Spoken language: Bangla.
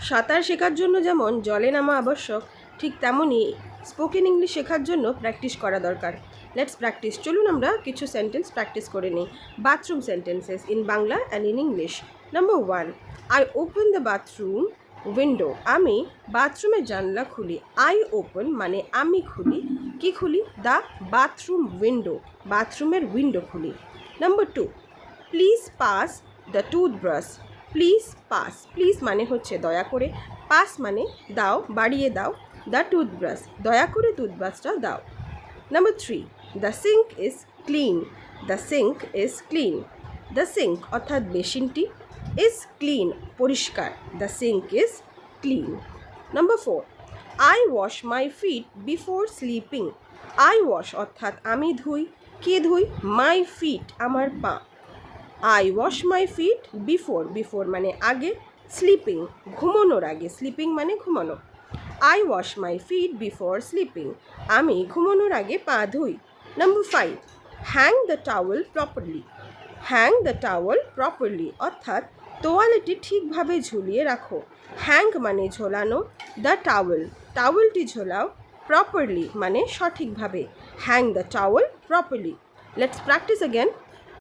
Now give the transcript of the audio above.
সাঁতার শেখার জন্য যেমন জলে নামা আবশ্যক, ঠিক তেমনই স্পোকেন ইংলিশ শেখার জন্য প্র্যাকটিস করা দরকার। Let's practice. চলুন আমরা কিছু সেন্টেন্স প্র্যাকটিস করে নিই। Bathroom sentences in Bangla and in English. Number 1, I open the bathroom window. আমি বাথরুমের জানলা খুলি। আই ওপেন মানে আমি খুলি। কি খুলি? দ্য বাথরুম উইন্ডো, বাথরুমের উইন্ডো খুলি। Number 2, please pass the toothbrush. Please pass, please মানে হচ্ছে দয়া করে, পাস মানে দাও, বাড়িয়ে দাও। দ্য টুথব্রাশ, দয়া করে টুথব্রাশটা দাও। Number 3, the sink is clean. The sink is clean. The sink অর্থাৎ বেসিনটি, ইজ ক্লিন পরিষ্কার। The sink is clean. Number 4, I wash my feet before sleeping. I wash অর্থাৎ আমি ধুই। কে ধুই? মাই ফিট আমার পা। I wash my feet before, before মানে আগে, স্লিপিং ঘুমানোর আগে, স্লিপিং মানে ঘুমানো। I wash my feet before sleeping, আমি ঘুমানোর আগে পা ধুই। Number 5, hang the towel properly. Hang the towel properly অর্থাৎ তোয়ালেটি ঠিকভাবে ঝুলিয়ে রাখো। হ্যাং মানে ঝোলানো, দ্য টাওয়েল টাওয়েলটি ঝোলাও, প্রপারলি মানে সঠিকভাবে। Hang the towel properly. Let's practice again.